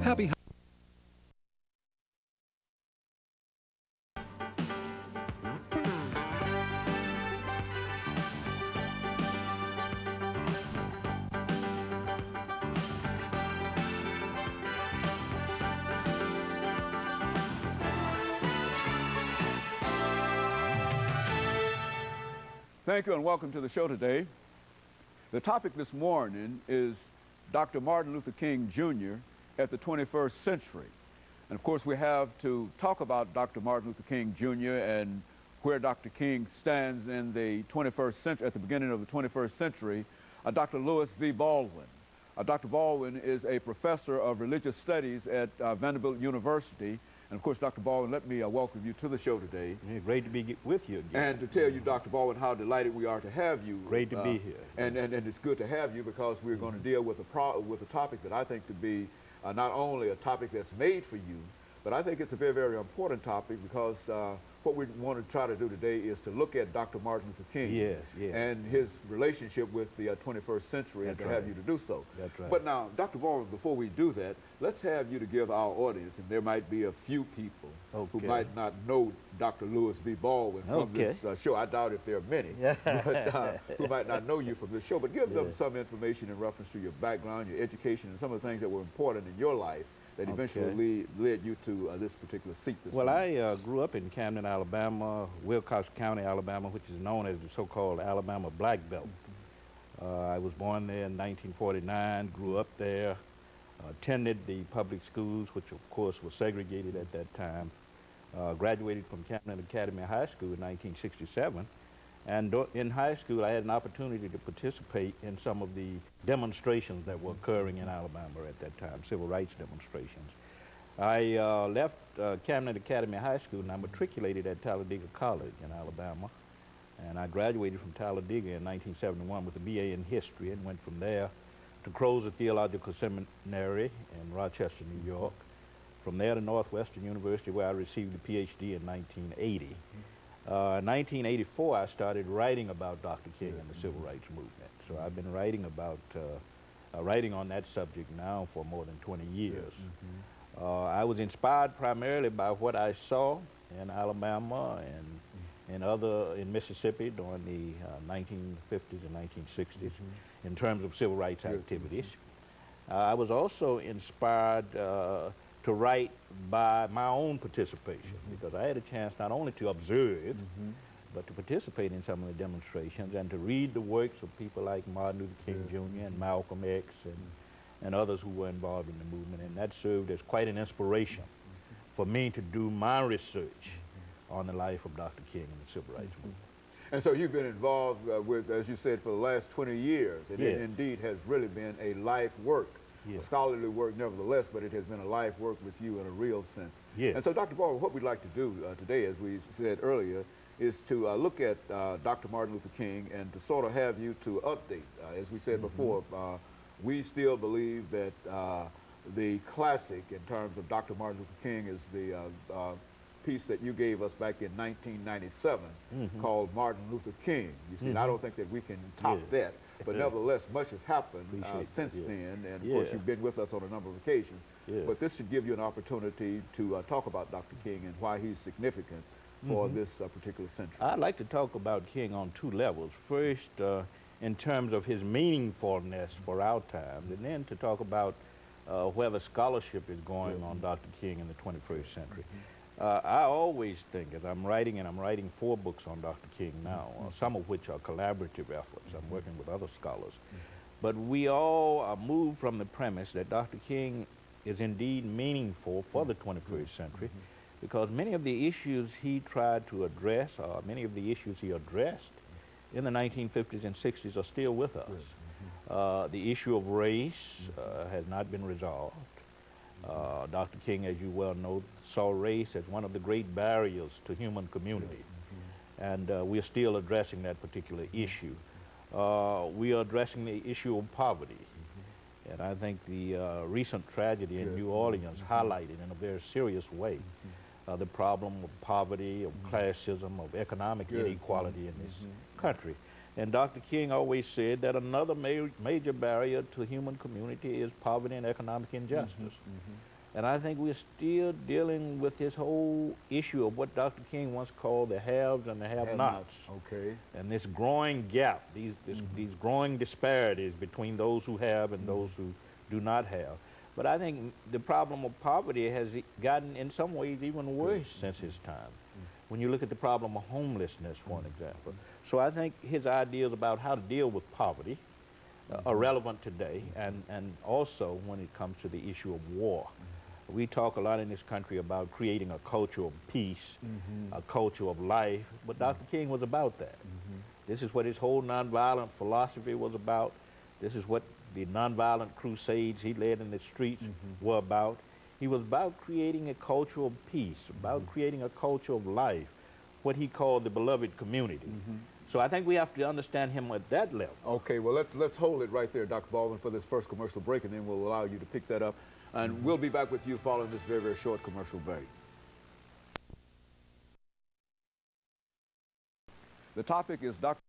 happy. Thank you and welcome to the show today. The topic this morning is Dr. Martin Luther King Jr. at the 21st century. And of course we have to talk about Dr. Martin Luther King Jr. and where Dr. King stands in the 21st century, at the beginning of the 21st century, Dr. Lewis V. Baldwin. Dr. Baldwin is a professor of religious studies at Vanderbilt University. And of course, Dr. Baldwin, let me welcome you to the show today. Yeah, great to be with you again. And to tell you, Dr. Baldwin, how delighted we are to have you. Great to be here. And it's good to have you because we're going to deal with a topic that I think to be not only a topic that's made for you, but I think it's a very, very important topic because what we want to try to do today is to look at Dr. Martin Luther King and his relationship with the 21st century. That's and to have you to do so. That's right. But now, Dr. Baldwin, before we do that, let's have you to give our audience, and there might be a few people who might not know Dr. Lewis V. Baldwin from this show. I doubt if there are many, but who might not know you from this show. But give them some information in reference to your background, your education, and some of the things that were important in your life that eventually led you to this particular seat this morning. I grew up in Camden, Alabama, Wilcox County, Alabama, which is known as the so-called Alabama Black Belt. I was born there in 1949, grew up there, attended the public schools, which of course were segregated at that time, graduated from Camden Academy High School in 1967. And in high school, I had an opportunity to participate in some of the demonstrations that were occurring in Alabama at that time, civil rights demonstrations. I left Camden Academy High School and I matriculated at Talladega College in Alabama. And I graduated from Talladega in 1971 with a BA in history and went from there to Crozer Theological Seminary in Rochester, New York. From there to Northwestern University, where I received a PhD in 1980. In 1984, I started writing about Dr. King and the civil rights movement. So I've been writing about, writing on that subject now for more than 20 years. I was inspired primarily by what I saw in Alabama and in Mississippi during the 1950s and 1960s in terms of civil rights activities. I was also inspired to write by my own participation because I had a chance not only to observe but to participate in some of the demonstrations and to read the works of people like Martin Luther King Jr. and Malcolm X and others who were involved in the movement, and that served as quite an inspiration for me to do my research on the life of Dr. King and the civil rights movement. And so you've been involved with, as you said, for the last 20 years, and it indeed has really been a life work. A scholarly work nevertheless, but it has been a life work with you in a real sense. And so, Dr. Baldwin, what we'd like to do today, as we said earlier, is to look at Dr. Martin Luther King and to sort of have you to update. As we said before, we still believe that the classic in terms of Dr. Martin Luther King is the piece that you gave us back in 1997 called Martin Luther King. You see, and I don't think that we can top that. But nevertheless, much has happened since then, and of course you've been with us on a number of occasions. But this should give you an opportunity to talk about Dr. King and why he's significant for this particular century. I'd like to talk about King on two levels. First, in terms of his meaningfulness for our times, and then to talk about where the scholarship is going on Dr. King in the 21st century. I always think, as I'm writing, and I'm writing 4 books on Dr. King now, some of which are collaborative efforts. I'm working with other scholars. But we all move from the premise that Dr. King is indeed meaningful for the 21st century because many of the issues he tried to address, or many of the issues he addressed in the 1950s and 60s are still with us. The issue of race has not been resolved. Dr. King, as you well know, saw race as one of the great barriers to human community. And we're still addressing that particular issue. We are addressing the issue of poverty. And I think the recent tragedy in New Orleans highlighted in a very serious way the problem of poverty, of classism, of economic inequality in this country. And Dr. King always said that another major barrier to human community is poverty and economic injustice. And I think we're still dealing with this whole issue of what Dr. King once called the haves and the have-nots. Okay. And this growing gap, these growing disparities between those who have and those who do not have. But I think the problem of poverty has gotten, in some ways, even worse since his time. When you look at the problem of homelessness, for an example. So I think his ideas about how to deal with poverty are relevant today, and also when it comes to the issue of war. We talk a lot in this country about creating a culture of peace, a culture of life, but Dr. King was about that. This is what his whole nonviolent philosophy was about. This is what the nonviolent crusades he led in the streets were about. He was about creating a culture of peace, about creating a culture of life, what he called the beloved community. So I think we have to understand him at that level. Okay, well, let's hold it right there, Dr. Baldwin, for this first commercial break, and then we'll allow you to pick that up. And we'll be back with you following this very, very short commercial break. The topic is Dr.